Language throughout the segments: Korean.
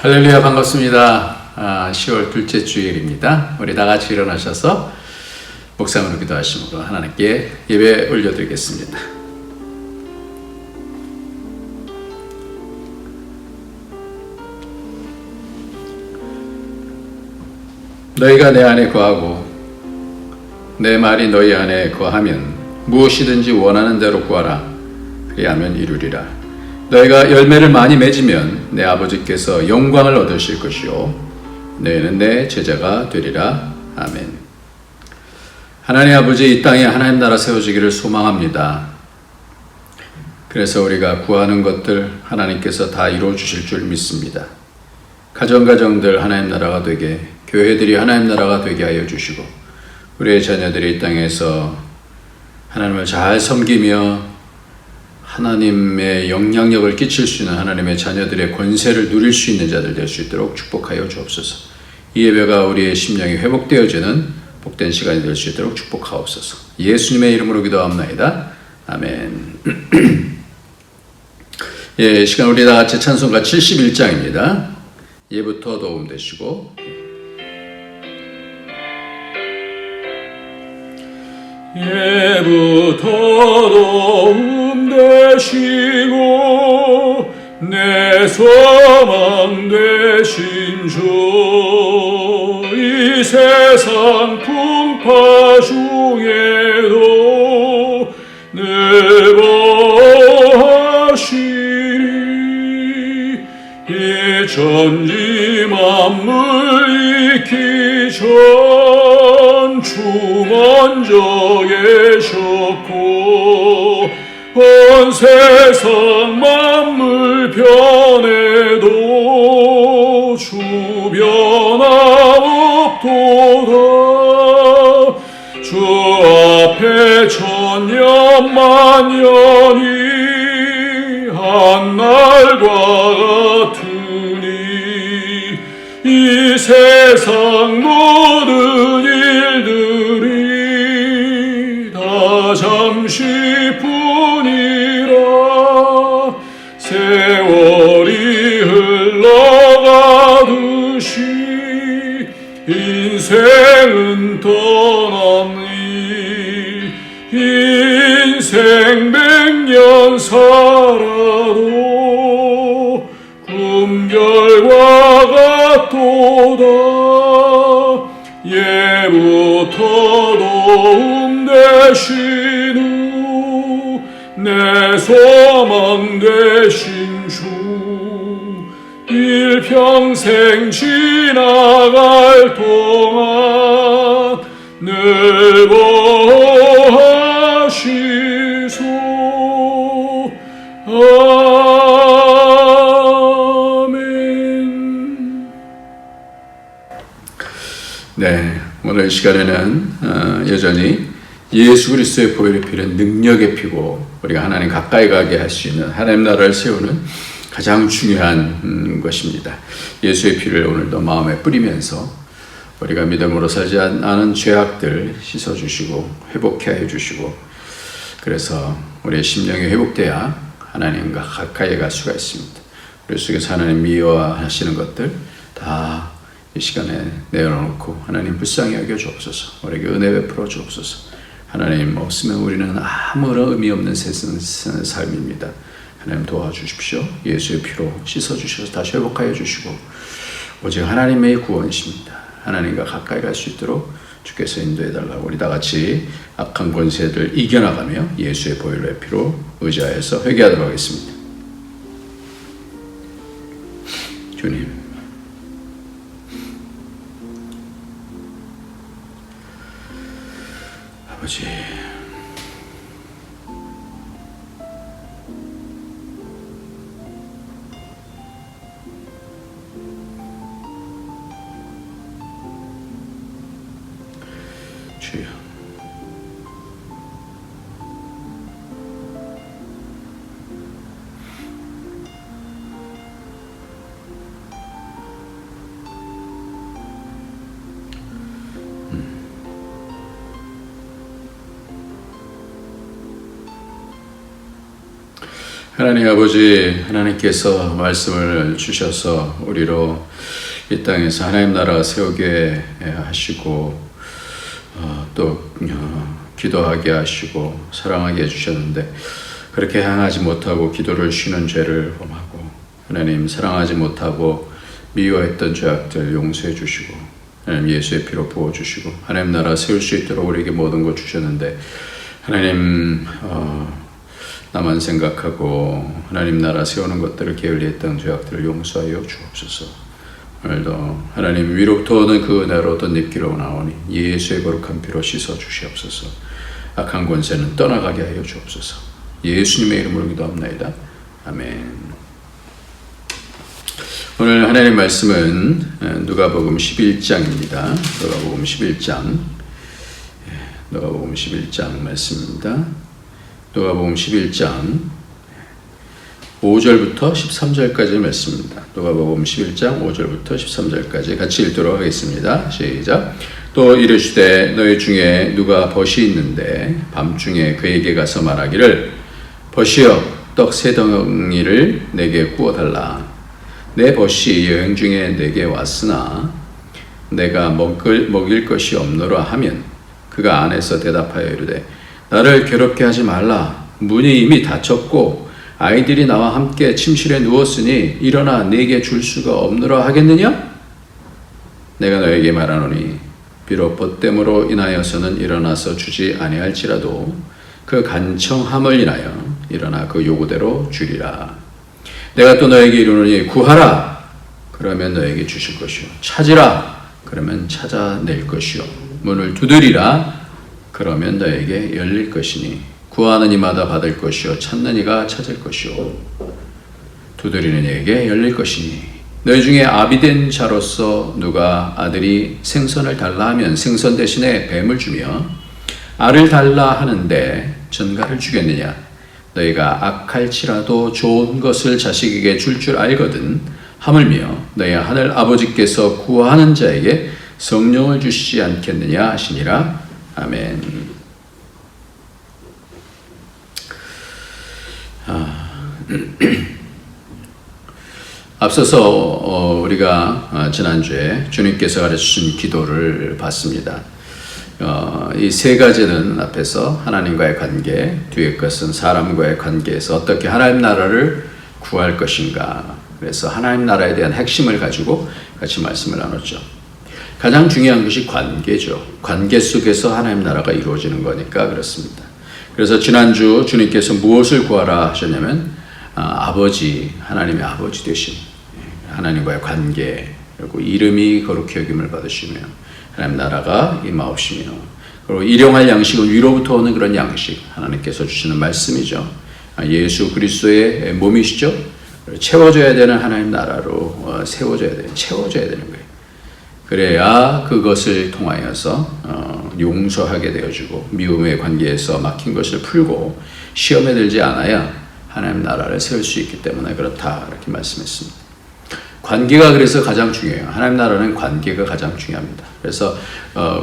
할렐루야, 반갑습니다. 10월 둘째 주일입니다. 우리 다 같이 일어나셔서 목사님으로 기도하심으로 하나님께 예배 올려드리겠습니다. 너희가 내 안에 거하고 내 말이 너희 안에 거하면 무엇이든지 원하는 대로 구하라. 그리하면 이루리라. 너희가 열매를 많이 맺으면 내 아버지께서 영광을 얻으실 것이요 너희는 내 제자가 되리라. 아멘. 하나님 아버지, 이 땅에 하나님 나라 세워지기를 소망합니다. 그래서 우리가 구하는 것들 하나님께서 다 이루어 주실 줄 믿습니다. 가정가정들 하나님 나라가 되게, 교회들이 하나님 나라가 되게 하여 주시고, 우리의 자녀들이 이 땅에서 하나님을 잘 섬기며 하나님의 영향력을 끼칠 수 있는 하나님의 자녀들의 권세를 누릴 수 있는 자들 될 수 있도록 축복하여 주옵소서. 이 예배가 우리의 심령이 회복되어지는 복된 시간이 될 수 있도록 축복하옵소서. 예수님의 이름으로 기도합나이다. 아멘. 예, 시간 우리 다 같이 찬송가 71장입니다. 예부터 도움 되시고, 예부터 도움 되시고 내 소망 되신 주, 이 세상 풍파 중에도 늘 보하시리. 이 천지 만물 있기 전 주 먼저 계셨고, 온 세상 만물 변해도 주 변함없도다. 주 앞에 천년 만년이 한날과 같으니, 이 세상 모든 일들이 다 잠시뿐이라. 세월이 흘러가듯이 인생은 떠나니, 인생 100년 살아도 꿈결과 같도다. 예부터 도움 되신 후 내 소망 되신 주, 일평생 지나갈 동안 늘 보하시소. 아멘. 네, 오늘 시간에는 여전히 예수 그리스도의 보혈의 피는 능력의 피고, 우리가 하나님 가까이 가게 할 수 있는 하나님 나라를 세우는 가장 중요한 것입니다. 예수의 피를 오늘도 마음에 뿌리면서 우리가 믿음으로 살지 않은 죄악들 씻어주시고 회복해 하여 주시고, 그래서 우리의 심령이 회복돼야 하나님과 가까이 갈 수가 있습니다. 우리 속에서 하나님 미워하시는 것들 다 이 시간에 내어놓고 하나님 불쌍히 여겨 주옵소서. 우리에게 은혜 베풀어 주옵소서. 하나님 없으면 우리는 아무런 의미 없는 세상 삶입니다. 하나님 도와주십시오. 예수의 피로 씻어주셔서 다시 회복하여 주시고, 오직 하나님의 구원이십니다. 하나님과 가까이 갈 수 있도록 주께서 인도해달라고, 우리 다 같이 악한 권세들 이겨나가며 예수의 보혈의 피로 의지하여서 회개하도록 하겠습니다. 주님, 아버지, 주여, 하나님 아버지, 하나님께서 말씀을 주셔서 우리로 이 땅에서 하나님 나라 세우게 하시고 또 기도하게 하시고 사랑하게 해주셨는데 그렇게 향하지 못하고 기도를 쉬는 죄를 범하고 하나님 사랑하지 못하고 미워했던 죄악들 용서해 주시고 하나님 예수의 피로 부어주시고 하나님 나라 세울 수 있도록 우리에게 모든 걸 주셨는데 하나님 나만 생각하고 하나님 나라 세우는 것들을 게을리했던 죄악들을 용서하여 주옵소서. 오늘도 하나님 위로부터 오는 그 은혜로 덧입기로 나오니 예수의 거룩한 피로 씻어 주시옵소서. 악한 권세는 떠나가게 하여 주옵소서. 예수님의 이름으로 기도합나이다. 아멘. 오늘 하나님 말씀은 누가복음 11장입니다. 누가복음 11장 누가복음 11장 말씀입니다. 누가복음 11장 5절부터 13절까지 말씀입니다. 누가복음 11장 5절부터 13절까지 같이 읽도록 하겠습니다. 시작. 또 이르시되 너희 중에 누가 벗이 있는데 밤중에 그에게 가서 말하기를 벗이여 떡 세 덩이를 내게 구워달라. 내 벗이 여행 중에 내게 왔으나 내가 먹일 것이 없노라 하면 그가 안에서 대답하여 이르되 나를 괴롭게 하지 말라. 문이 이미 닫혔고 아이들이 나와 함께 침실에 누웠으니 일어나 네게 줄 수가 없노라 하겠느냐? 내가 너에게 말하노니 비록 벗됨으로 인하여서는 일어나서 주지 아니할지라도 그 간청함을 인하여 일어나 그 요구대로 주리라. 내가 또 너에게 이르노니 구하라. 그러면 너에게 주실 것이요 찾으라. 그러면 찾아낼 것이요 문을 두드리라. 그러면 너에게 열릴 것이니 구하는 이마다 받을 것이요 찾는 이가 찾을 것이요 두드리는 이에게 열릴 것이니 너희 중에 아비된 자로서 누가 아들이 생선을 달라 하면 생선 대신에 뱀을 주며 알을 달라 하는데 전갈을 주겠느냐? 너희가 악할지라도 좋은 것을 자식에게 줄 알거든 하물며 너희 하늘 아버지께서 구하는 자에게 성령을 주시지 않겠느냐 하시니라. 아멘. 앞서서 우리가 지난주에 주님께서 가르치신 기도를 봤습니다. 이 세 가지는 앞에서 하나님과의 관계, 뒤에 것은 사람과의 관계에서 어떻게 하나님 나라를 구할 것인가. 그래서 하나님 나라에 대한 핵심을 가지고 같이 말씀을 나눴죠. 가장 중요한 것이 관계죠. 관계 속에서 하나님 나라가 이루어지는 거니까 그렇습니다. 그래서 지난주 주님께서 무엇을 구하라 하셨냐면 아버지, 하나님의 아버지 되신 하나님과의 관계, 그리고 이름이 거룩히 여김을 받으시며 하나님 나라가 임하옵시며 그리고 일용할 양식은 위로부터 오는 그런 양식 하나님께서 주시는 말씀이죠. 예수 그리스도의 몸이시죠. 채워져야 되는 하나님 나라로 채워져야 되는 거예요. 그래야 그것을 통하여서 용서하게 되어지고 미움의 관계에서 막힌 것을 풀고 시험에 들지 않아야 하나님 나라를 세울 수 있기 때문에 그렇다 이렇게 말씀했습니다. 관계가 그래서 가장 중요해요. 하나님 나라는 관계가 가장 중요합니다. 그래서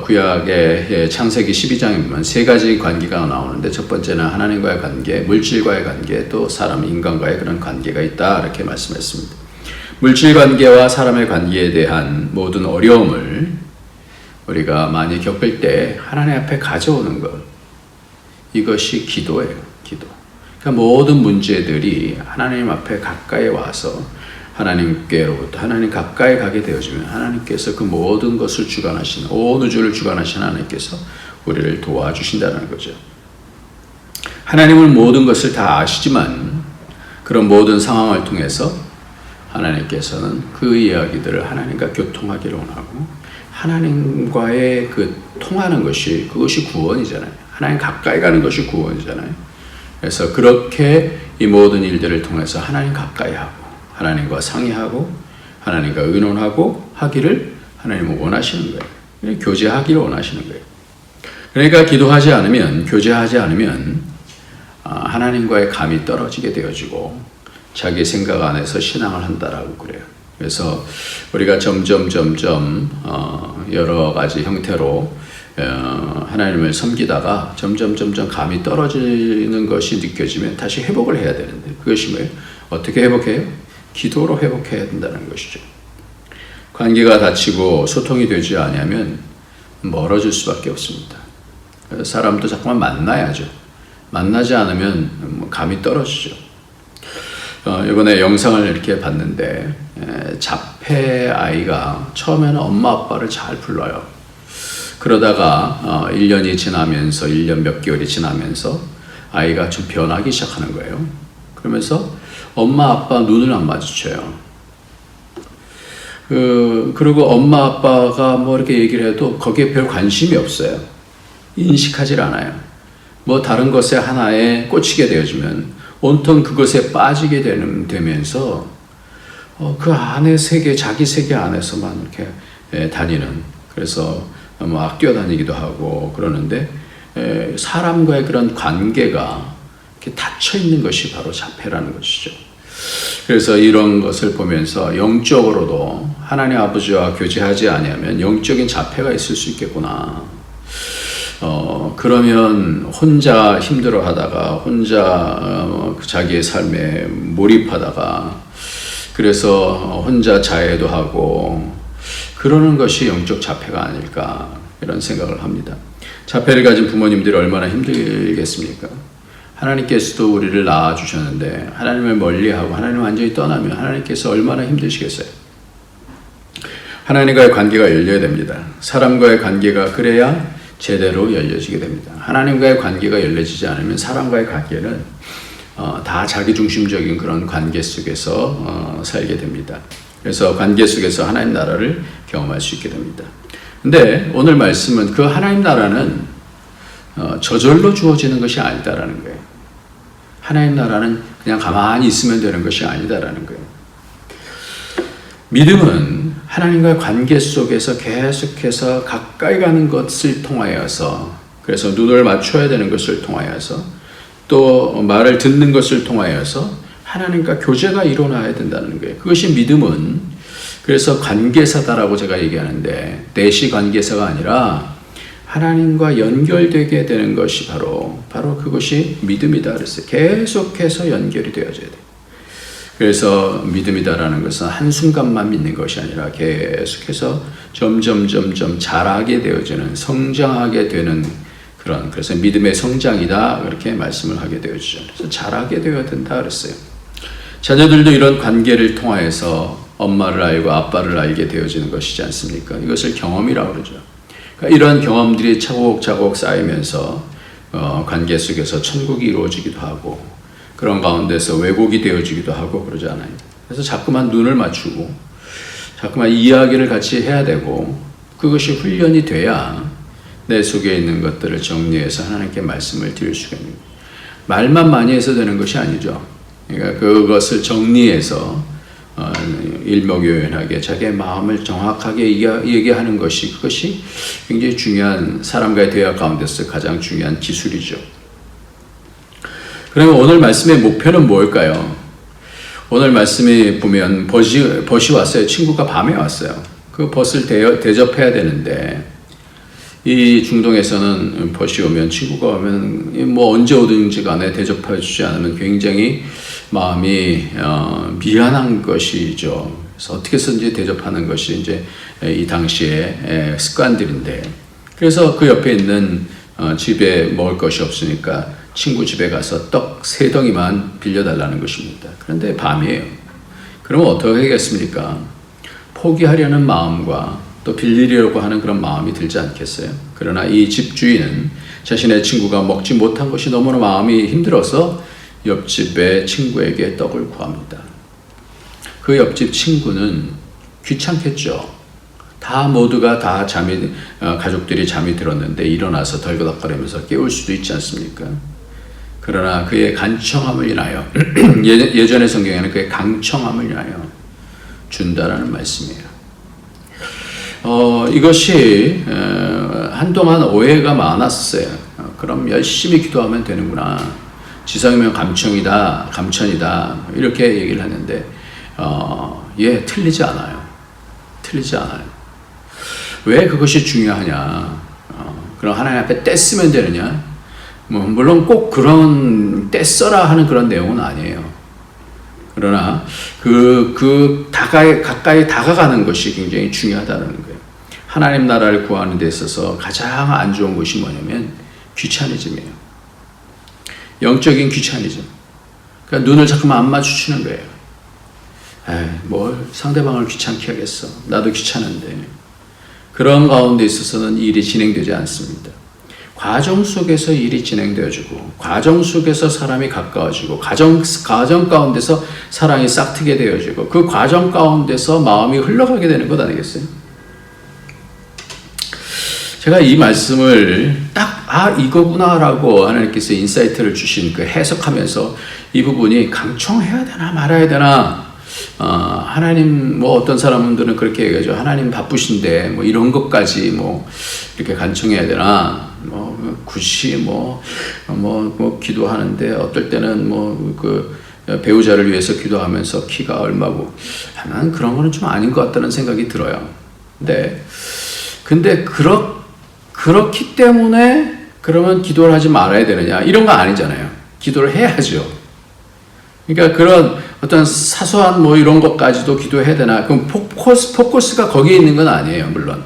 구약의 창세기 12장에 보면 세 가지 관계가 나오는데 첫 번째는 하나님과의 관계, 물질과의 관계, 또 사람, 인간과의 그런 관계가 있다 이렇게 말씀했습니다. 물질 관계와 사람의 관계에 대한 모든 어려움을 우리가 많이 겪을 때 하나님 앞에 가져오는 것, 이것이 기도예요. 기도. 그러니까 모든 문제들이 하나님 앞에 가까이 와서 하나님께로부터 하나님 가까이 가게 되어지면 하나님께서 그 모든 것을 주관하시는, 온 우주를 주관하시는 하나님께서 우리를 도와주신다는 거죠. 하나님은 모든 것을 다 아시지만 그런 모든 상황을 통해서 하나님께서는 그 이야기들을 하나님과 교통하기를 원하고 하나님과의 그 통하는 것이, 그것이 구원이잖아요. 하나님 가까이 가는 것이 구원이잖아요. 그래서 그렇게 이 모든 일들을 통해서 하나님 가까이 하고 하나님과 상의하고 하나님과 의논하고 하기를 하나님은 원하시는 거예요. 교제하기를 원하시는 거예요. 그러니까 기도하지 않으면, 교제하지 않으면 하나님과의 감이 떨어지게 되어지고 자기 생각 안에서 신앙을 한다라고 그래요. 그래서 우리가 점점 여러 가지 형태로 하나님을 섬기다가 점점 감이 떨어지는 것이 느껴지면 다시 회복을 해야 되는데, 그것이 뭐예요? 어떻게 회복해요? 기도로 회복해야 된다는 것이죠. 관계가 닫히고 소통이 되지 않으면 멀어질 수밖에 없습니다. 사람도 자꾸만 만나야죠. 만나지 않으면 감이 떨어지죠. 이번에 영상을 이렇게 봤는데, 자폐 아이가 처음에는 엄마 아빠를 잘 불러요. 그러다가 1년이 지나면서, 1년 몇 개월이 지나면서 아이가 좀 변하기 시작하는 거예요. 그러면서 엄마 아빠 눈을 안 마주쳐요. 그리고 엄마 아빠가 뭐 이렇게 얘기를 해도 거기에 별 관심이 없어요. 인식하질 않아요. 뭐 다른 것에 하나에 꽂히게 되어지면 온통 그것에 빠지게 되면서 그 안에 세계, 자기 세계 안에서만 이렇게 다니는, 그래서 막 뛰어다니기도 하고 그러는데, 사람과의 그런 관계가 이렇게 닫혀 있는 것이 바로 자폐라는 것이죠. 그래서 이런 것을 보면서 영적으로도 하나님 아버지와 교제하지 아니하면 영적인 자폐가 있을 수 있겠구나. 그러면 혼자 힘들어하다가 혼자 자기의 삶에 몰입하다가 그래서 혼자 자해도 하고 그러는 것이 영적 자폐가 아닐까, 이런 생각을 합니다. 자폐를 가진 부모님들이 얼마나 힘들겠습니까? 하나님께서도 우리를 낳아주셨는데 하나님을 멀리하고 하나님을 완전히 떠나면 하나님께서 얼마나 힘드시겠어요? 하나님과의 관계가 열려야 됩니다. 사람과의 관계가 그래야 제대로 열려지게 됩니다. 하나님과의 관계가 열려지지 않으면 사람과의 관계는 다 자기중심적인 그런 관계 속에서 살게 됩니다. 그래서 관계 속에서 하나님 나라를 경험할 수 있게 됩니다. 근데 오늘 말씀은 그 하나님 나라는 저절로 주어지는 것이 아니다라는 거예요. 하나님 나라는 그냥 가만히 있으면 되는 것이 아니다라는 거예요. 믿음은 하나님과의 관계 속에서 계속해서 가까이 가는 것을 통하여서, 그래서 눈을 맞춰야 되는 것을 통하여서, 또 말을 듣는 것을 통하여서 하나님과 교제가 일어나야 된다는 거예요. 그것이 믿음은, 그래서 관계사다라고 제가 얘기하는데, 내시 관계사가 아니라 하나님과 연결되게 되는 것이 바로 그것이 믿음이다 그랬어요. 계속해서 연결이 되어져야 돼요. 그래서 믿음이다라는 것은 한순간만 믿는 것이 아니라 계속해서 점점 자라게 되어지는, 성장하게 되는 그래서 믿음의 성장이다, 그렇게 말씀을 하게 되어지죠. 그래서 자라게 되어야 된다 그랬어요. 자녀들도 이런 관계를 통하여서 엄마를 알고 아빠를 알게 되어지는 것이지 않습니까? 이것을 경험이라고 그러죠. 그러니까 이런 경험들이 차곡차곡 쌓이면서 관계 속에서 천국이 이루어지기도 하고, 그런 가운데서 왜곡이 되어지기도 하고 그러지 않아요. 그래서 자꾸만 눈을 맞추고 자꾸만 이야기를 같이 해야 되고, 그것이 훈련이 돼야 내 속에 있는 것들을 정리해서 하나님께 말씀을 드릴 수가 있는 거예요. 말만 많이 해서 되는 것이 아니죠. 그러니까 그것을 정리해서 일목요연하게 자기의 마음을 정확하게 얘기하는 것이, 그것이 굉장히 중요한, 사람과의 대화 가운데서 가장 중요한 기술이죠. 그러면 오늘 말씀의 목표는 뭘까요? 오늘 말씀이 보면 벗이 왔어요. 친구가 밤에 왔어요. 그 벗을 대접해야 되는데, 이 중동에서는 벗이 오면, 친구가 오면 뭐 언제 오든지 간에 대접해 주지 않으면 굉장히 마음이 미안한 것이죠. 그래서 어떻게 해서든지 대접하는 것이 이제 이 당시의 습관들인데, 그래서 그 옆에 있는 집에 먹을 것이 없으니까 친구 집에 가서 떡 3덩이만 빌려달라는 것입니다. 그런데 밤이에요. 그러면 어떻게 하겠습니까? 포기하려는 마음과 또 빌리려고 하는 그런 마음이 들지 않겠어요? 그러나 이 집주인은 자신의 친구가 먹지 못한 것이 너무나 마음이 힘들어서 옆집의 친구에게 떡을 구합니다. 그 옆집 친구는 귀찮겠죠. 모두가 다 가족들이 잠이 들었는데 일어나서 덜그덕거리면서 깨울 수도 있지 않습니까? 그러나 그의 간청함을 인하여 예전의 성경에는 그의 강청함을 인하여 준다라는 말씀이에요. 이것이 한동안 오해가 많았어요. 그럼 열심히 기도하면 되는구나. 지성이면 감천이다. 이렇게 얘기를 하는데, 틀리지 않아요. 틀리지 않아요. 왜 그것이 중요하냐? 그럼 하나님 앞에 떼쓰면 되느냐? 뭐 물론 꼭 그런 떼써라 하는 그런 내용은 아니에요. 그러나 가까이 다가가는 것이 굉장히 중요하다는 거예요. 하나님 나라를 구하는 데 있어서 가장 안 좋은 것이 뭐냐면 귀차니즘이에요. 영적인 귀차니즘. 그러니까 눈을 자꾸만 안 마주치는 거예요. 뭘 상대방을 귀찮게 하겠어. 나도 귀찮은데. 그런 가운데 있어서는 일이 진행되지 않습니다. 과정 속에서 일이 진행되어지고, 과정 속에서 사람이 가까워지고, 과정 가운데서 사랑이 싹트게 되어지고, 그 과정 가운데서 마음이 흘러가게 되는 것 아니겠어요? 제가 이 말씀을 딱, 이거구나라고 하나님께서 인사이트를 주신 그 해석하면서 이 부분이 강청해야 되나 말아야 되나, 하나님, 뭐 어떤 사람들은 그렇게 얘기하죠. 하나님 바쁘신데, 뭐 이런 것까지 뭐 이렇게 간청해야 되나, 굳이 기도하는데, 어떨 때는 배우자를 위해서 기도하면서 키가 얼마고, 난 그런 거는 좀 아닌 것 같다는 생각이 들어요. 근데 그렇기 때문에 그러면 기도를 하지 말아야 되느냐, 이런 거 아니잖아요. 기도를 해야죠. 그러니까 그런 어떤 사소한 이런 것까지도 기도해야 되나? 그럼 포커스가 거기에 있는 건 아니에요, 물론.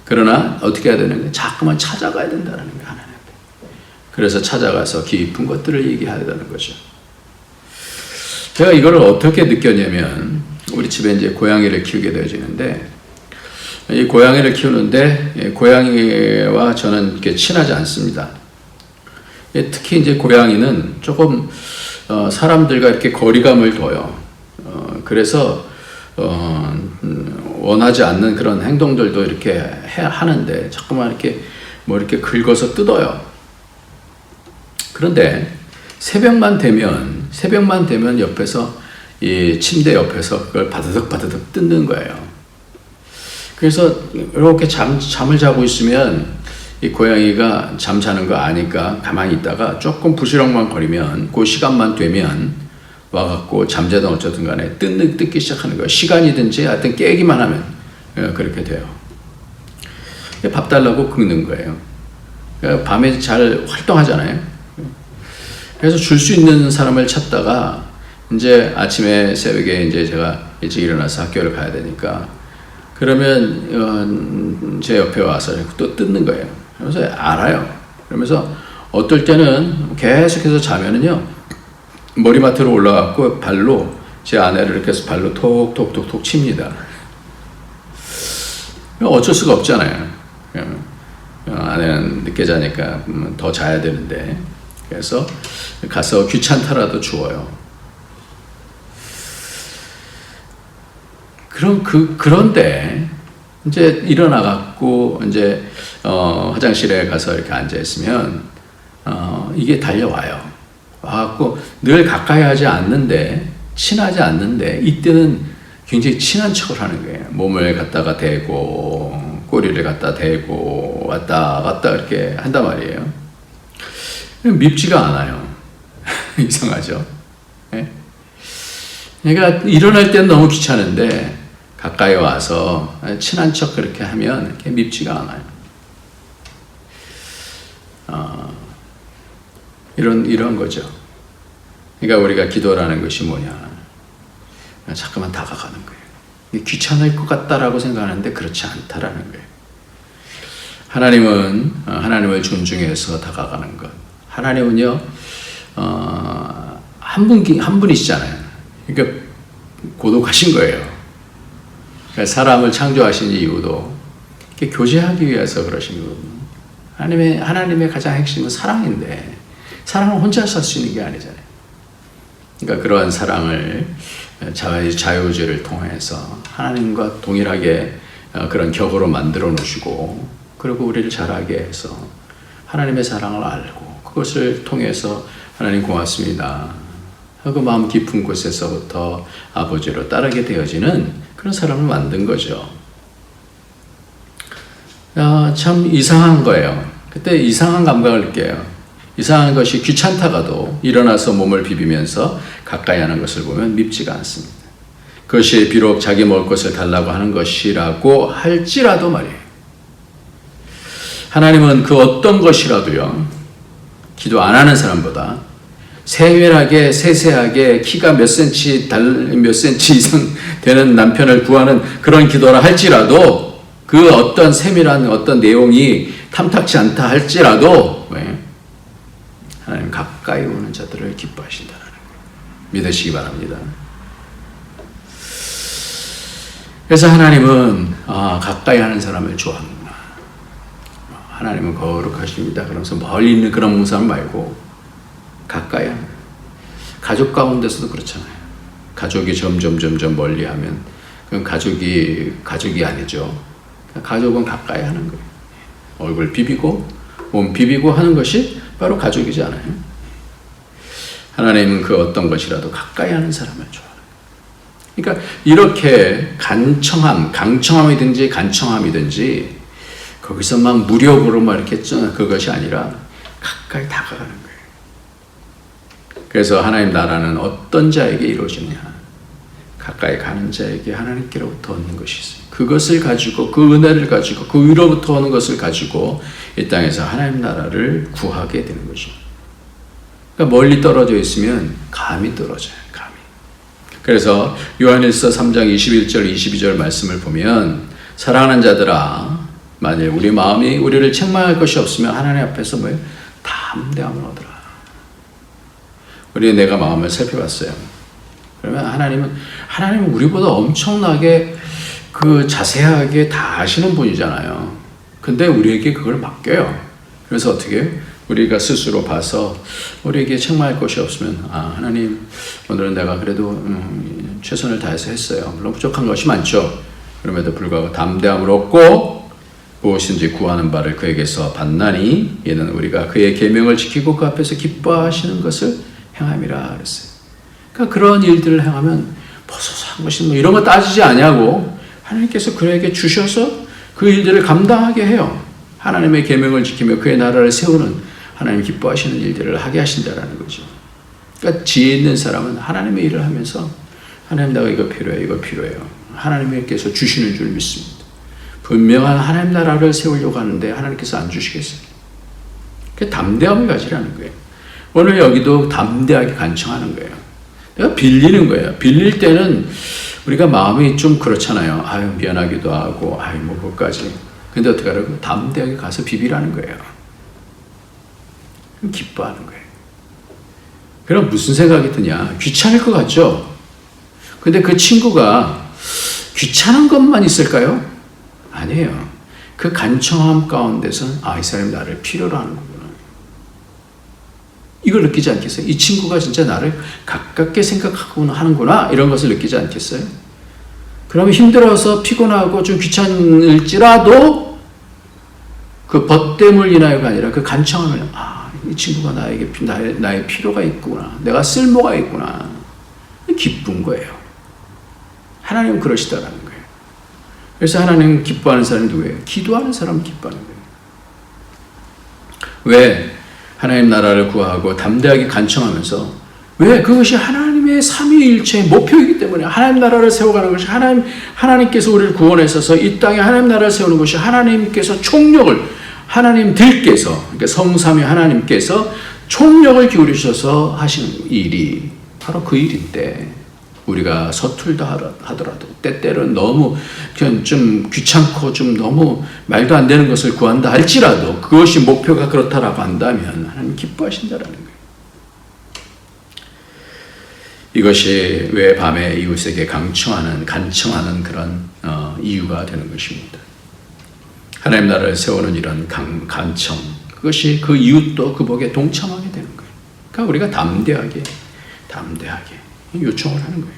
그러나 어떻게 해야 되는 거예요? 자꾸만 찾아가야 된다는 거예요, 하나님 앞에. 그래서 찾아가서 깊은 것들을 얘기해야 되는 거죠. 제가 이거를 어떻게 느꼈냐면, 우리 집에 이제 고양이를 키우게 되어지는데, 이 고양이를 키우는데 고양이와 저는 이렇게 친하지 않습니다. 특히 이제 고양이는 조금 사람들과 이렇게 거리감을 둬요. 그래서 원하지 않는 그런 행동들도 이렇게 하는데 자꾸만 이렇게 이렇게 긁어서 뜯어요. 그런데 새벽만 되면 옆에서 이 침대 옆에서 그걸 바드득 뜯는 거예요. 그래서 이렇게 잠을 자고 있으면 이 고양이가 잠자는 거 아니까 가만히 있다가 조금 부시럭만 거리면 그 시간만 되면 와갖고 잠자든 어쩌든 간에 뜯기 시작하는 거예요. 시간이든지 하여튼 깨기만 하면 그렇게 돼요. 밥 달라고 긁는 거예요. 밤에 잘 활동하잖아요. 그래서 줄 수 있는 사람을 찾다가 이제 아침에 새벽에 이제 제가 일찍 일어나서 학교를 가야 되니까 그러면 제 옆에 와서 또 뜯는 거예요. 그래서 알아요. 그러면서 어떨 때는 계속해서 자면은요, 머리맡으로 올라가고 발로 제 아내를 이렇게 해서 발로 톡톡톡톡 칩니다. 어쩔 수가 없잖아요. 아내는 늦게 자니까 더 자야 되는데. 그래서 가서 귀찮다라도 주워요. 그런데 이제 일어나갖고 이제 화장실에 가서 이렇게 앉아 있으면 이게 달려와요. 와갖고 늘 가까이 하지 않는데, 친하지 않는데 이때는 굉장히 친한 척을 하는 거예요. 몸을 갖다가 대고 꼬리를 갖다 대고 왔다 갔다 이렇게 한단 말이에요. 밉지가 않아요. 이상하죠. 네? 그러니까 일어날 때는 너무 귀찮은데 가까이 와서 친한 척 그렇게 하면 이렇게 밉지가 않아요. 이런 거죠. 그러니까 우리가 기도라는 것이 뭐냐? 자꾸만 다가가는 거예요. 귀찮을 것 같다라고 생각하는데 그렇지 않다라는 거예요. 하나님은 하나님을 존중해서 다가가는 것. 하나님은요, 한 분이시잖아요. 그러니까 고독하신 거예요. 그러니까 사람을 창조하신 이유도 이렇게 교제하기 위해서 그러신 거거든요. 하나님의 가장 핵심은 사랑인데, 사랑은 혼자 살 수 있는 게 아니잖아요. 그러니까 그러한 사랑을 자유주의를 통해서 하나님과 동일하게 그런 격으로 만들어 놓으시고, 그리고 우리를 자라게 해서 하나님의 사랑을 알고 그것을 통해서 하나님 고맙습니다 하고 마음 깊은 곳에서부터 아버지로 따르게 되어지는 그런 사람을 만든 거죠. 참 이상한 거예요. 그때 이상한 감각을 느껴요. 이상한 것이 귀찮다가도 일어나서 몸을 비비면서 가까이 하는 것을 보면 밉지가 않습니다. 그것이 비록 자기 먹을 것을 달라고 하는 것이라고 할지라도 말이에요. 하나님은 그 어떤 것이라도요, 기도 안 하는 사람보다 세밀하게 세세하게 키가 몇 센치 이상 되는 남편을 구하는 그런 기도라 할지라도, 그 어떤 세밀한 어떤 내용이 탐탁치 않다 할지라도 하나님 가까이 오는 자들을 기뻐하신다는 거예요. 믿으시기 바랍니다. 그래서 하나님은 가까이 하는 사람을 좋아하는구나. 하나님은 거룩하십니다. 그러면서 멀리 있는 그런 사람 말고 가까이 하는 거예요. 가족 가운데서도 그렇잖아요. 가족이 점점 멀리하면 그건 가족이 아니죠. 가족은 가까이 하는 거예요. 얼굴 비비고 몸 비비고 하는 것이 바로 가족이지 않아요. 하나님은 그 어떤 것이라도 가까이 하는 사람을 좋아해요. 그러니까 이렇게 강청함이든지 간청함이든지 거기서 막 무력으로 막 이렇게 그것이 아니라 가까이 다가가는 거예요. 그래서 하나님 나라는 어떤 자에게 이루어지느냐? 가까이 가는 자에게 하나님께로부터 얻는 것이 있어요. 그것을 가지고, 그 은혜를 가지고, 그 위로부터 오는 것을 가지고 이 땅에서 하나님 나라를 구하게 되는 거죠. 그러니까 멀리 떨어져 있으면 감이 떨어져요. 감이. 그래서 요한일서 3장 21절 22절 말씀을 보면, 사랑하는 자들아, 만일 우리 마음이 우리를 책망할 것이 없으면 하나님 앞에서 담대함을 얻으라. 내가 마음을 살펴봤어요. 그러면 하나님은 우리보다 엄청나게 자세하게 다 아시는 분이잖아요. 근데 우리에게 그걸 맡겨요. 그래서 어떻게 우리가 스스로 봐서 우리에게 책망할 것이 없으면, 하나님 오늘은 내가 그래도 최선을 다해서 했어요. 물론 부족한 것이 많죠. 그럼에도 불구하고 담대함을 얻고 무엇인지 구하는 바를 그에게서 받나니 이는 우리가 그의 계명을 지키고 그 앞에서 기뻐하시는 것을 행함이라 그랬어요. 그러니까 그런 일들을 행하면 버섯한 것이 이런 거 따지지 않냐고 하나님께서 그에게 주셔서 그 일들을 감당하게 해요. 하나님의 계명을 지키며 그의 나라를 세우는 하나님 기뻐하시는 일들을 하게 하신다라는 거죠. 그러니까 지혜 있는 사람은 하나님의 일을 하면서 하나님 내가 이거 필요해요. 하나님께서 주시는 줄 믿습니다. 분명한 하나님 나라를 세우려고 하는데 하나님께서 안 주시겠어요. 그 담대함을 가지라는 거예요. 오늘 여기도 담대하게 간청하는 거예요. 내가 빌리는 거예요. 빌릴 때는 우리가 마음이 좀 그렇잖아요. 미안하기도 하고, 그것까지. 근데 어떻게 하라고? 담대하게 가서 비비라는 거예요. 기뻐하는 거예요. 그럼 무슨 생각이 드냐? 귀찮을 것 같죠? 근데 그 친구가 귀찮은 것만 있을까요? 아니에요. 그 간청함 가운데서는 이 사람이 나를 필요로 하는 거구나. 이걸 느끼지 않겠어요? 이 친구가 진짜 나를 가깝게 생각하고 하는구나. 이런 것을 느끼지 않겠어요? 그러면 힘들어서 피곤하고 좀 귀찮을지라도 그 벗됨을 인하여가 아니라 그 간청함을, 이 친구가 나의 필요가 있구나. 내가 쓸모가 있구나. 기쁜 거예요. 하나님은 그러시다라는 거예요. 그래서 하나님 기뻐하는 사람이 누구예요? 기도하는 사람은 기뻐하는 거예요. 왜? 하나님 나라를 구하고 담대하게 간청하면서, 왜? 그것이 하나님의 삼위일체의 목표이기 때문에 하나님 나라를 세워가는 것이 하나님께서 우리를 구원하셔서 이 땅에 하나님 나라를 세우는 것이 하나님께서 총력을, 하나님들께서, 그러니까 성삼위 하나님께서 총력을 기울이셔서 하시는 일이 바로 그 일인데, 우리가 서툴다 하더라도 때때로는 너무 그냥 좀 귀찮고 좀 너무 말도 안 되는 것을 구한다 할지라도 그것이 목표가 그렇다라고 한다면 하나님 기뻐하신다라는 거예요. 이것이 왜 밤에 이웃에게 간청하는 그런 이유가 되는 것입니다. 하나님 나라를 세우는 이런 간청, 그것이 그 이웃도 그 복에 동참하게 되는 거예요. 그러니까 우리가 담대하게 요청을 하는 거예요.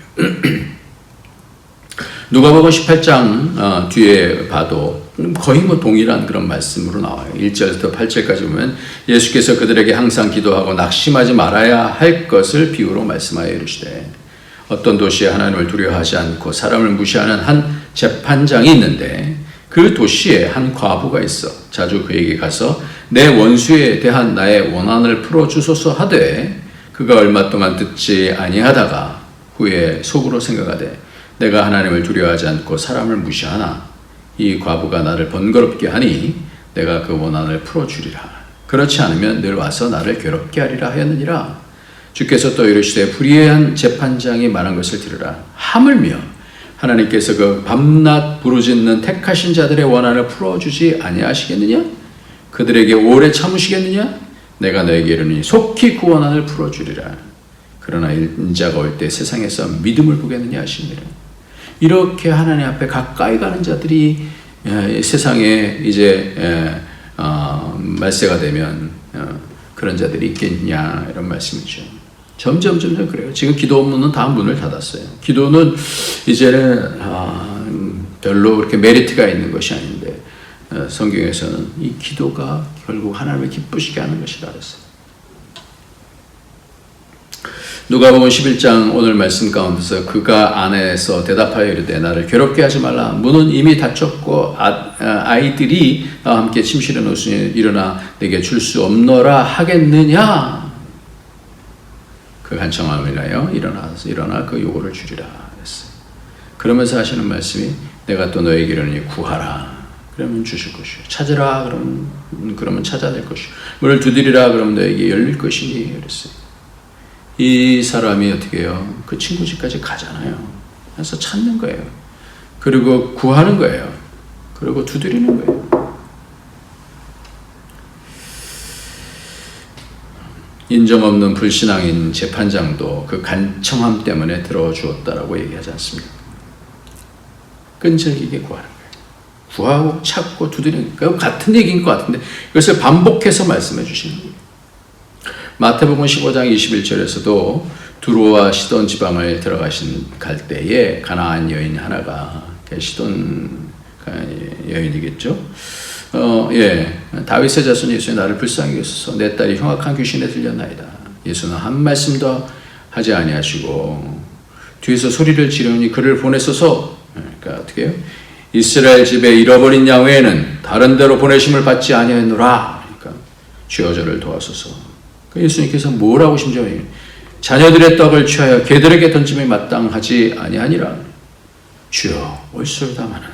누가복음 18장 뒤에 봐도 거의 동일한 그런 말씀으로 나와요. 1절부터 8절까지 보면 예수께서 그들에게 항상 기도하고 낙심하지 말아야 할 것을 비유로 말씀하여 이르시되, 어떤 도시에 하나님을 두려워하지 않고 사람을 무시하는 한 재판장이 있는데 그 도시에 한 과부가 있어 자주 그에게 가서 내 원수에 대한 나의 원한을 풀어주소서 하되, 그가 얼마 동안 듣지 아니하다가 후에 속으로 생각하되 내가 하나님을 두려워하지 않고 사람을 무시하나 이 과부가 나를 번거롭게 하니 내가 그 원한을 풀어주리라. 그렇지 않으면 늘 와서 나를 괴롭게 하리라 하였느니라. 주께서 또 이르시되 불의한 재판장이 말한 것을 들으라. 하물며 하나님께서 그 밤낮 부르짖는 택하신 자들의 원한을 풀어주지 아니하시겠느냐? 그들에게 오래 참으시겠느냐? 내가 너에게 이르니 속히 그 원한을 풀어주리라. 그러나 인자가 올 때 세상에서 믿음을 보겠느냐 하시니라. 이렇게 하나님 앞에 가까이 가는 자들이 세상에 이제 말세가 되면 그런 자들이 있겠냐 이런 말씀이죠. 점점 그래요. 지금 기도 문은 다 문을 닫았어요. 기도는 이제는 별로 그렇게 메리트가 있는 것이 아닌데 성경에서는 이 기도가 결국 하나님을 기쁘시게 하는 것이라 그랬어요. 누가복음 11장 오늘 말씀 가운데서 그가 안에서 대답하여 이르되 나를 괴롭게 하지 말라. 문은 이미 닫혔고 아이들이 나와 함께 침실에 누우니 일어나 내게 줄 수 없노라 하겠느냐. 그 간청함을 인하여 일어나 그 요구를 주리라 그랬어요. 그러면서 하시는 말씀이 내가 또 너에게 이르니 구하라. 그러면 주실 것이요. 찾으라. 그러면 찾아낼 것이요. 문을 두드리라. 그러면 너에게 열릴 것이니 그랬어요. 이 사람이 어떻게 해요? 그 친구 집까지 가잖아요. 그래서 찾는 거예요. 그리고 구하는 거예요. 그리고 두드리는 거예요. 인정 없는 불신앙인 재판장도 그 간청함 때문에 들어주었다라고 얘기하지 않습니까? 끈질기게 구하는 거예요. 구하고 찾고 두드리는 거예요. 같은 얘기인 것 같은데 이것을 반복해서 말씀해 주시는 거예요. 마태복음 15장 21절에서도 두로와 시돈 지방을 갈 때에 가나안 여인 하나가 시돈 여인이겠죠. 다윗의 자손 예수의 나를 불쌍히 여기소서. 내 딸이 흉악한 귀신에 들렸나이다. 예수는 한 말씀도 하지 아니하시고 뒤에서 소리를 지르니 그를 보내소서. 그러니까 어떻게 해요? 이스라엘 집에 잃어버린 양 외에는 다른 데로 보내심을 받지 아니하노라. 그러니까 주여 저를 도와소서. 예수님께서 뭐라고 심정해요? 자녀들의 떡을 취하여 개들에게 던짐이 마땅하지 아니하니라. 주여 올소이다마는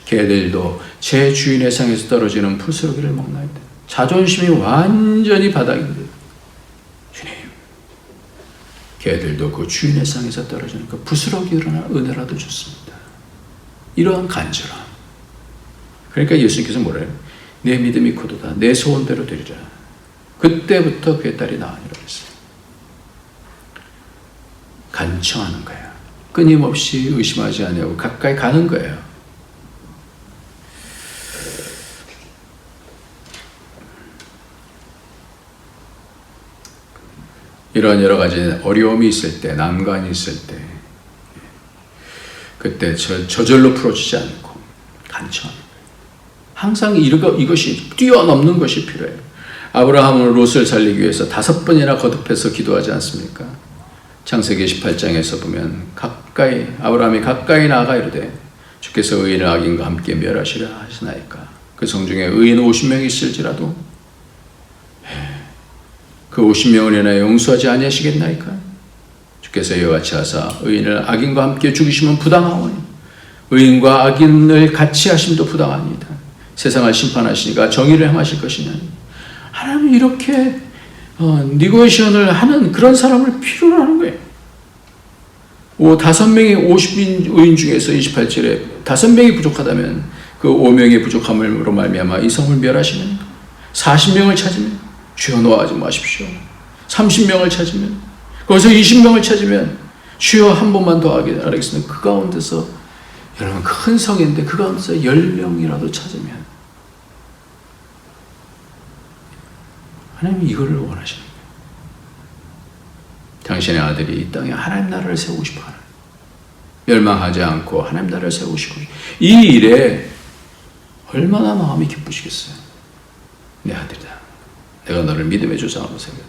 개들도 제 주인의 상에서 떨어지는 풀스러기를 먹나이다. 자존심이 완전히 바닥인데 주님 개들도 그 주인의 상에서 떨어지는 그 부스러기로나 은혜라도 좋습니다. 이러한 간절함. 그러니까 예수님께서 뭐래요? 내 믿음이 고도다. 내 소원대로 되리라. 그때부터 그의 딸이 나으니라 그랬어요. 간청하는 거예요. 끊임없이 의심하지 아니하고 가까이 가는 거예요. 이런 여러 가지 어려움이 있을 때, 난관이 있을 때 그때 저절로 풀어지지 않고 간청하는 거예요. 항상 이것이 뛰어넘는 것이 필요해요. 아브라함은 롯을 살리기 위해서 5번이나 거듭해서 기도하지 않습니까? 창세기 18장에서 보면 아브라함이 가까이 나아가 이르되 주께서 의인을 악인과 함께 멸하시려 하시나이까. 그 성중에 의인 50명이 있을지라도 그 50명을 인하여 용서하지 아니하시겠나이까. 주께서 이와 같이 하사 의인을 악인과 함께 죽이시면 부당하오니 의인과 악인을 같이 하심도 부당합니다. 세상을 심판하시니까 정의를 행하실 것이냐. 하나님은 이렇게 니고시언을 하는 그런 사람을 필요로 하는 거예요. 5명의 50인 중에서 28절에 5명이 부족하다면 그 5명의 부족함으로 말미암아 이 성을 멸하시는 40명을 찾으면 주여 놓아하지 마십시오. 30명을 찾으면 거기서 20명을 찾으면 주여 한 번만 더 하겠습니다. 그 가운데서 여러분 큰 성인데 그 가운데서 10명이라도 찾으면 하나님이 이거를 원하시는 거예요. 당신의 아들이 이 땅에 하나님 나라를 세우고 싶어 하는, 멸망하지 않고 하나님 나라를 세우고 싶어. 이 일에 얼마나 마음이 기쁘시겠어요. 내 아들이다. 내가 너를 믿음의 조상으로 세웠다.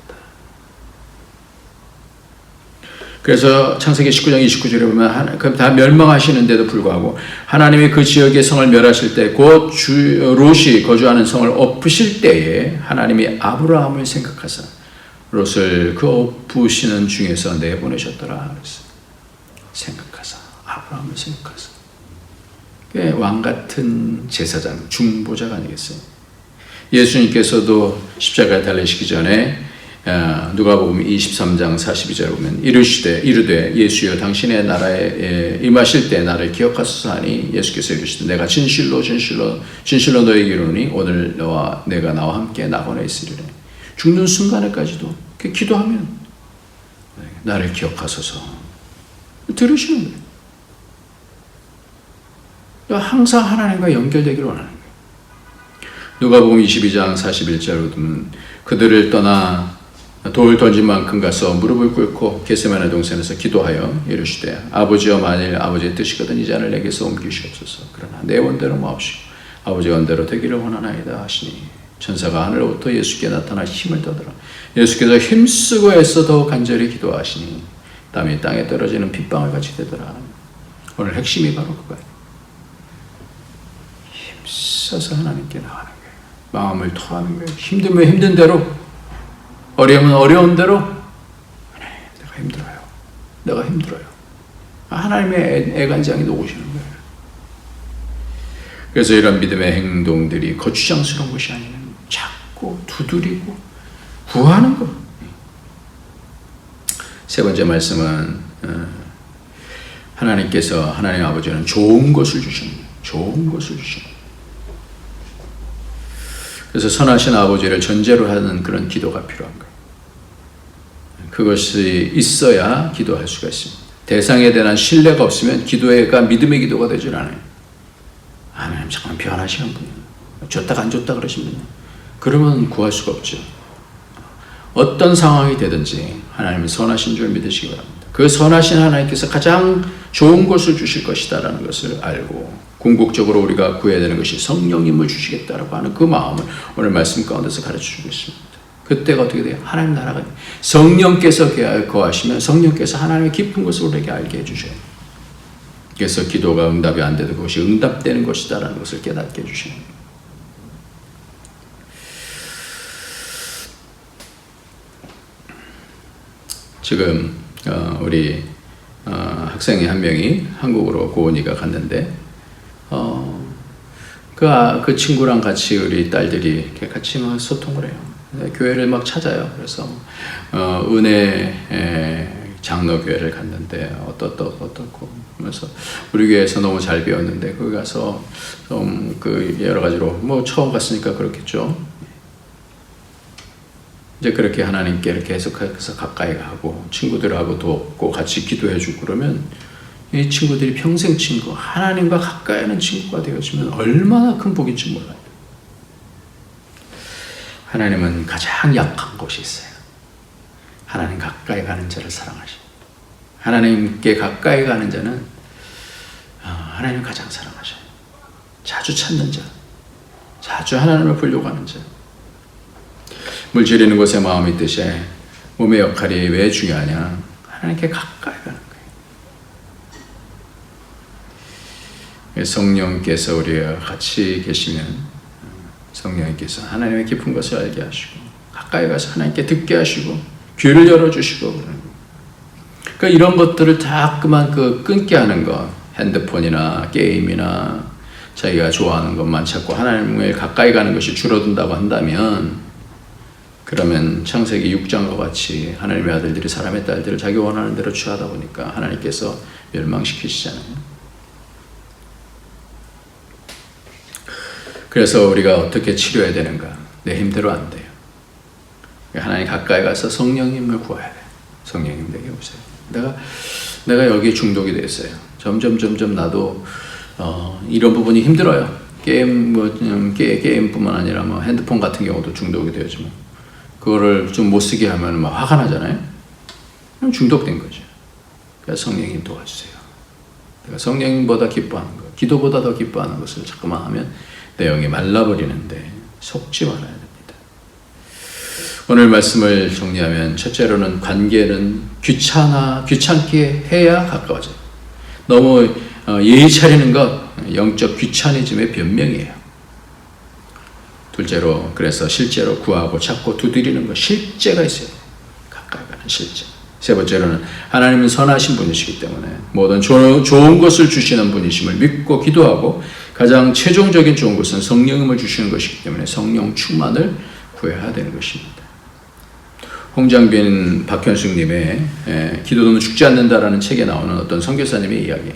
그래서 창세기 19장 29절에 보면 그럼 다 멸망하시는데도 불구하고 하나님이 그 지역의 성을 멸하실 때 곧 롯이 거주하는 성을 엎으실 때에 하나님이 아브라함을 생각하사 롯을 그 엎으시는 중에서 내보내셨더라 그랬어요. 생각하사 아브라함을 생각하사 왕 같은 제사장 중보자가 아니겠어요. 예수님께서도 십자가에 달리시기 전에 누가복음 23장 42절에 보면 이르되 예수여 당신의 나라에 임하실 때 나를 기억하소서 하니 예수께서 이르시되 내가 진실로 너에게 이르노니 오늘 내가 나와 함께 낙원에 있으리라. 죽는 순간에까지도 기도하면 나를 기억하소서 들으시는 거예요. 항상 하나님과 연결되기를 원하는 거예요. 누가복음 22장 41절에 보면 그들을 떠나 돌 던진 만큼 가서 무릎을 꿇고 겟세마네 동산에서 기도하여 이르시되 아버지여 만일 아버지의 뜻이거든 이 잔을 내게서 옮기시옵소서. 그러나 내 원대로 마옵시고 아버지의 원대로 되기를 원하나이다 하시니 천사가 하늘로부터 예수께 나타나 힘을 더더라. 예수께서 힘쓰고 애써 더 간절히 기도하시니 땀이 땅에 떨어지는 빗방울 같이 되더라. 오늘 핵심이 바로 그거예요. 힘써서 하나님께 나가는 거예요. 마음을 토하는 거예요. 힘들면 힘든 대로, 어려우면 어려운 대로, 하나님 내가 힘들어요. 하나님의 애간장이 녹으시는 거예요. 그래서 이런 믿음의 행동들이 거추장스러운 것이 아니라 찾고 두드리고 구하는 것. 세 번째 말씀은 하나님께서 하나님 아버지는 좋은 것을 주시는 거예요. 좋은 것을 주시는 거예요. 그래서 선하신 아버지를 전제로 하는 그런 기도가 필요한 거예요. 그것이 있어야 기도할 수가 있습니다. 대상에 대한 신뢰가 없으면 기도가 믿음의 기도가 되질 않아요. 하나님 잠깐 변하시는 분이에요. 줬다가 안 줬다 그러시면 그러면 구할 수가 없죠. 어떤 상황이 되든지 하나님은 선하신 줄 믿으시기 바랍니다. 그 선하신 하나님께서 가장 좋은 것을 주실 것이다라는 것을 알고 궁극적으로 우리가 구해야 되는 것이 성령님을 주시겠다라고 하는 그 마음을 오늘 말씀 가운데서 가르쳐주고 있습니다. 그때가 어떻게 돼요? 하나님 나라가 성령께서 거하시면 성령께서 하나님의 깊은 것을 우리에게 알게 해주셔요. 그래서 기도가 응답이 안 돼도 그것이 응답되는 것이다라는 것을 깨닫게 해주시는 거예요. 지금 우리 학생이 한 명이 한국으로 고은이가 갔는데 그 친구랑 같이 우리 딸들이 같이 막 소통을 해요. 교회를 막 찾아요. 그래서 은혜 장로교회를 갔는데 어떻고 그래서 우리 교회에서 너무 잘 배웠는데 거기 가서 좀 그 여러 가지로 뭐 처음 갔으니까 그렇겠죠. 이제 그렇게 하나님께 이렇게 계속해서 가까이 가고 친구들하고 돕고 같이 기도해주고 그러면 이 친구들이 평생 친구, 하나님과 가까이 하는 친구가 되어지면 얼마나 큰 복인지 몰라요. 하나님은 가장 약한 곳이 있어요. 하나님 가까이 가는 자를 사랑하십니다. 하나님께 가까이 가는 자는 하나님 가장 사랑하셔요. 자주 찾는 자, 자주 하나님을 보려고 하는 자. 물 지리는 곳에 마음이 있듯이 몸의 역할이 왜 중요하냐? 하나님께 가까이 가는 거예요. 성령께서 우리와 같이 계시면 성령께서 하나님의 깊은 것을 알게 하시고 가까이 가서 하나님께 듣게 하시고 귀를 열어주시고 그러는 거예요. 그러니까 이런 것들을 자꾸만 끊게 하는 것, 핸드폰이나 게임이나 자기가 좋아하는 것만 찾고 하나님을 가까이 가는 것이 줄어든다고 한다면 그러면 창세기 6장과 같이 하나님의 아들들이 사람의 딸들을 자기 원하는 대로 취하다 보니까 하나님께서 멸망시키시잖아요. 그래서 우리가 어떻게 치료해야 되는가? 내 힘대로 안 돼요. 하나님 가까이 가서 성령님을 구해야 돼요. 성령님 내게 오세요. 내가 여기에 중독이 됐어요. 점점 나도 이런 부분이 힘들어요. 게임뿐만 아니라 뭐 핸드폰 같은 경우도 중독이 되어지만 그거를 좀 못 쓰게 하면 막 화가 나잖아요. 그럼 중독된 거죠. 그래서 성령님 도와주세요. 내가 성령님보다 기뻐하는 것, 기도보다 더 기뻐하는 것을 자꾸만 하면 내 영이 말라버리는데 속지 말아야 됩니다. 오늘 말씀을 정리하면 첫째로는 관계는 귀찮게 해야 가까워져요. 너무 예의 차리는 것 영적 귀차니즘의 변명이에요. 둘째로 그래서 실제로 구하고 찾고 두드리는 것 실제가 있어요. 가까이 가는 실제. 세 번째로는 하나님은 선하신 분이시기 때문에 모든 좋은 것을 주시는 분이심을 믿고 기도하고 가장 최종적인 좋은 것은 성령님을 주시는 것이기 때문에 성령 충만을 구해야 되는 것입니다. 홍장빈 박현숙님의 기도는 죽지 않는다라는 책에 나오는 어떤 선교사님의 이야기.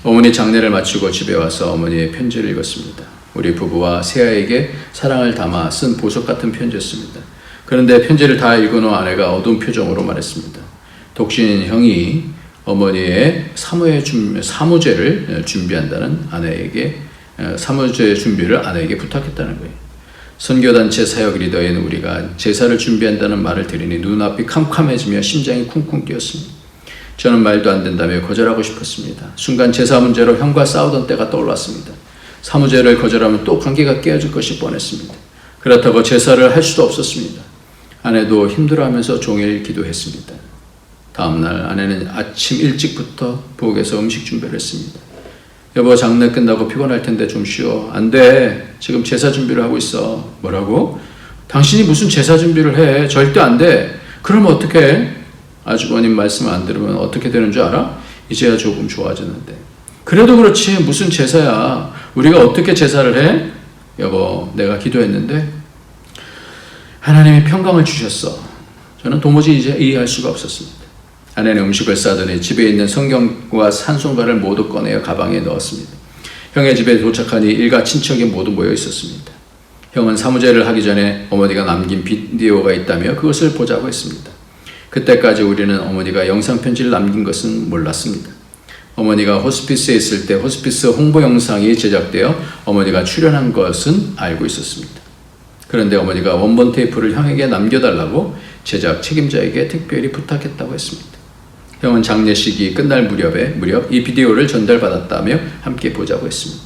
어머니 장례를 마치고 집에 와서 어머니의 편지를 읽었습니다. 우리 부부와 새아이에게 사랑을 담아 쓴 보석 같은 편지였습니다. 그런데 편지를 다 읽은 후 아내가 어두운 표정으로 말했습니다. 독신 형이 어머니의 사무제를 준비한다는 아내에게 사무제 준비를 아내에게 부탁했다는 거예요. 선교단체 사역 리더인 우리가 제사를 준비한다는 말을 들으니 눈앞이 캄캄해지며 심장이 쿵쿵 뛰었습니다. 저는 말도 안 된다며 거절하고 싶었습니다. 순간 제사 문제로 형과 싸우던 때가 떠올랐습니다. 사무제를 거절하면 또 관계가 깨어질 것이 뻔했습니다. 그렇다고 제사를 할 수도 없었습니다. 아내도 힘들어하면서 종일 기도했습니다. 다음날 아내는 아침 일찍부터 부엌에서 음식 준비를 했습니다. 여보, 장례 끝나고 피곤할 텐데 좀 쉬어. 안 돼. 지금 제사 준비를 하고 있어. 뭐라고? 당신이 무슨 제사 준비를 해? 절대 안 돼. 그러면 어떡해? 아주버님 말씀을 안 들으면 어떻게 되는 줄 알아? 이제야 조금 좋아지는데. 그래도 그렇지 무슨 제사야. 우리가 어떻게 제사를 해? 여보, 내가 기도했는데 하나님이 평강을 주셨어. 저는 도무지 이제 이해할 수가 없었습니다. 아내는 음식을 싸더니 집에 있는 성경과 산송가를 모두 꺼내어 가방에 넣었습니다. 형의 집에 도착하니 일가 친척이 모두 모여 있었습니다. 형은 사무제를 하기 전에 어머니가 남긴 비디오가 있다며 그것을 보자고 했습니다. 그때까지 우리는 어머니가 영상편지를 남긴 것은 몰랐습니다. 어머니가 호스피스에 있을 때 호스피스 홍보 영상이 제작되어 어머니가 출연한 것은 알고 있었습니다. 그런데 어머니가 원본 테이프를 형에게 남겨달라고 제작 책임자에게 특별히 부탁했다고 했습니다. 형은 장례식이 끝날 무렵 이 비디오를 전달받았다며 함께 보자고 했습니다.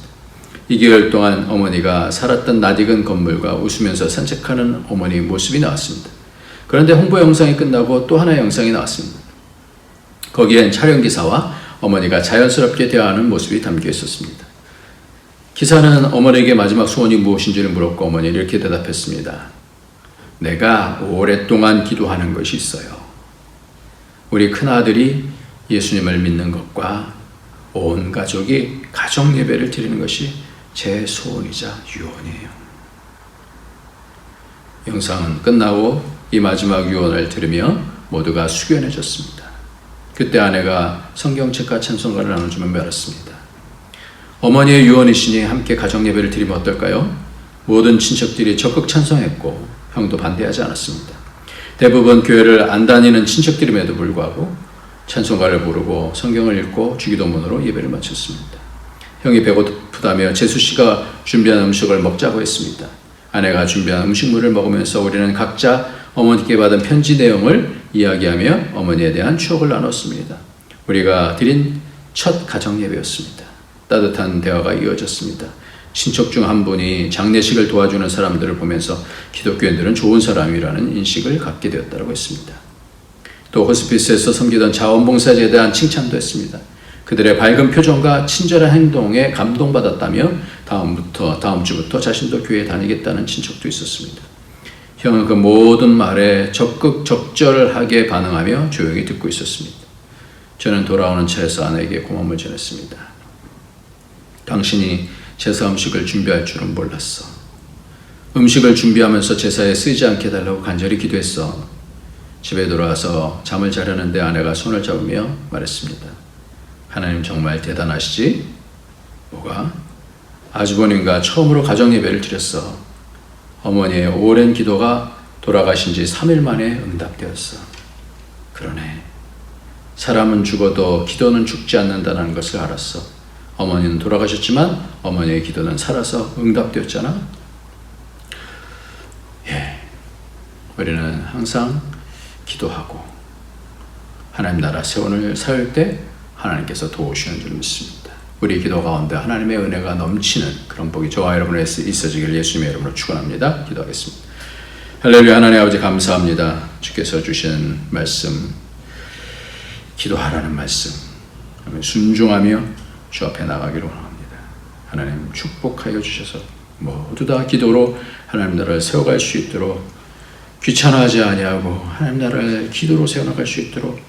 2개월 동안 어머니가 살았던 낯익은 건물과 웃으면서 산책하는 어머니 모습이 나왔습니다. 그런데 홍보 영상이 끝나고 또 하나의 영상이 나왔습니다. 거기엔 촬영기사와 어머니가 자연스럽게 대화하는 모습이 담겨 있었습니다. 기사는 어머니에게 마지막 소원이 무엇인지를 물었고 어머니는 이렇게 대답했습니다. 내가 오랫동안 기도하는 것이 있어요. 우리 큰아들이 예수님을 믿는 것과 온 가족이 가정 예배를 드리는 것이 제 소원이자 유언이에요. 영상은 끝나고 이 마지막 유언을 들으며 모두가 숙연해졌습니다. 그때 아내가 성경책과 찬송가를 나눠주며 말했습니다. 어머니의 유언이시니 함께 가정 예배를 드리면 어떨까요? 모든 친척들이 적극 찬성했고 형도 반대하지 않았습니다. 대부분 교회를 안 다니는 친척들임에도 불구하고 찬송가를 부르고 성경을 읽고 주기도문으로 예배를 마쳤습니다. 형이 배고프다며 재수 씨가 준비한 음식을 먹자고 했습니다. 아내가 준비한 음식물을 먹으면서 우리는 각자 어머니께 받은 편지 내용을 이야기하며 어머니에 대한 추억을 나눴습니다. 우리가 드린 첫 가정 예배였습니다. 따뜻한 대화가 이어졌습니다. 친척 중 한 분이 장례식을 도와주는 사람들을 보면서 기독교인들은 좋은 사람이라는 인식을 갖게 되었다고 했습니다. 또 호스피스에서 섬기던 자원봉사자에 대한 칭찬도 했습니다. 그들의 밝은 표정과 친절한 행동에 감동받았다며 다음 주부터 자신도 교회에 다니겠다는 친척도 있었습니다. 형은 그 모든 말에 적극 적절하게 반응하며 조용히 듣고 있었습니다. 저는 돌아오는 차에서 아내에게 고마움을 전했습니다. 당신이 제사 음식을 준비할 줄은 몰랐어. 음식을 준비하면서 제사에 쓰이지 않게 해달라고 간절히 기도했어. 집에 돌아와서 잠을 자려는데 아내가 손을 잡으며 말했습니다. 하나님 정말 대단하시지? 뭐가? 아주버님과 처음으로 가정 예배를 드렸어. 어머니의 오랜 기도가 돌아가신 지 3일 만에 응답되었어. 그러네. 사람은 죽어도 기도는 죽지 않는다는 것을 알았어. 어머니는 돌아가셨지만 어머니의 기도는 살아서 응답되었잖아. 우리는 항상 기도하고 하나님 나라 세원을 살 때 하나님께서 도우시는 줄 믿습니다. 우리 기도 가운데 하나님의 은혜가 넘치는 그런 복이 저와 여러분에 있어지기를 예수님의 이름으로 축원합니다. 기도하겠습니다. 할렐루야. 하나님 아버지 감사합니다. 주께서 주신 말씀, 기도하라는 말씀, 순종하며 주 앞에 나가기로 원합니다. 하나님 축복하여 주셔서 모두 다 기도로 하나님 나라를 세워갈 수 있도록, 귀찮아하지 아니하고 하나님 나라를 기도로 세워나갈 수 있도록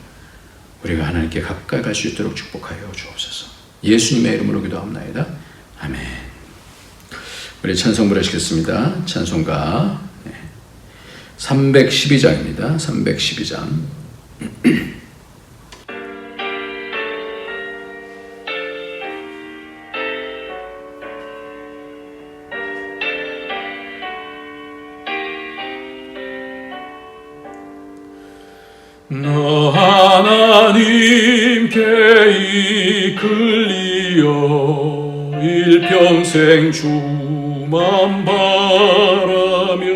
우리가 하나님께 가까이 갈 수 있도록 축복하여 주옵소서. 예수님의 이름으로 기도합나이다. 아멘. 우리 찬송 부르시겠습니다. 찬송가 312장입니다. 312장. 나 하나님께 이끌리어 일평생 주만 바라며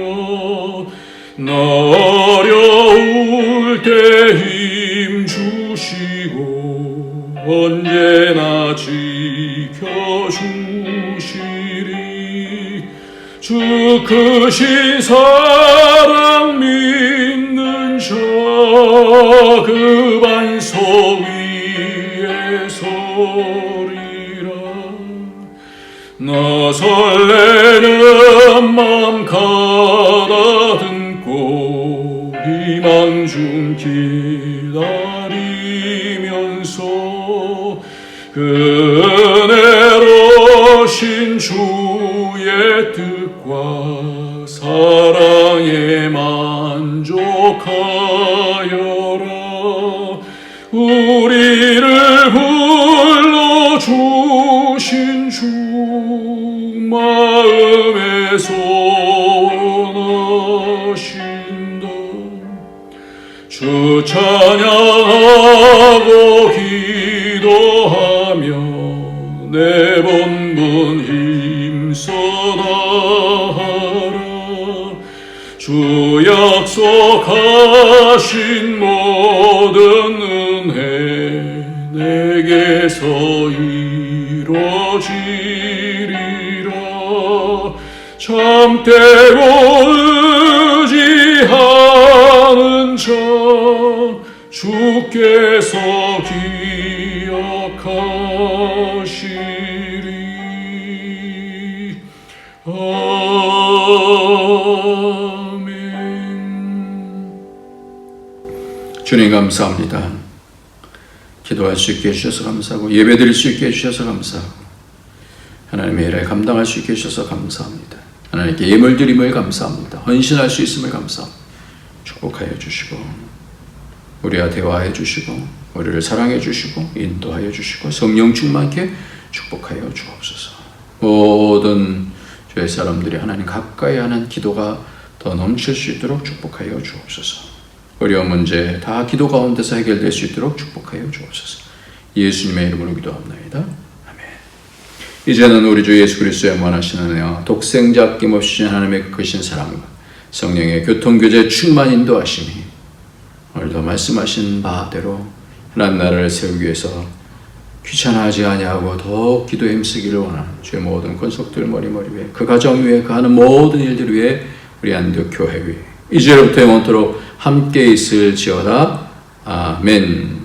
나 어려울 때 힘 주시고 언제나 지켜주시리. 주 크신 사랑 믿는 자 그 반석 위에 서리라. 나 설레는 맘 가다듬고 희망 중 기다리면서 그 은혜로신 주의 뜻과 사랑에 만족하여라. 우리를 불러주신 주 마음에서 원하신다. 주 찬양하고 기도하며 내 본분 힘써 나아가라. 주 약속하신 모든 은혜 내게서 이루어지리라. 참되고 의지하는 자 주께서 기억하시리. 아멘. 주님 감사합니다. 기도할 수 있게 해주셔서 감사하고 예배드릴 수 있게 해주셔서 감사하고 하나님의 일을 감당할 수 있게 해주셔서 감사합니다. 하나님께 예물 드림을 감사합니다. 헌신할 수 있음을 감사합니다. 축복하여 주시고 우리와 대화해 주시고 우리를 사랑해 주시고 인도하여 주시고 성령 충만케 축복하여 주옵소서. 모든 주의 사람들이 하나님 가까이 하는 기도가 더 넘칠 수 있도록 축복하여 주옵소서. 어려운 문제 다 기도 가운데서 해결될 수 있도록 축복하여 주옵소서. 예수님의 이름으로 기도합니다. 아멘. 이제는 우리 주 예수 그리스도의 무한하신 은혜와 독생자 아낌없이 하나님의 크신 사랑과 성령의 교통교제 충만 인도하심이 오늘도 말씀하신 바대로 하나님 나라를 세우기 위해서 귀찮아하지 아니하고 더욱 기도에 힘쓰기를 원하는 주의 모든 권속들 머리 위에 그 가정 위에 그 하는 모든 일들 위에 우리 안디옥 교회 위에 이제부터 영원토록 함께 있을지어다. 아멘.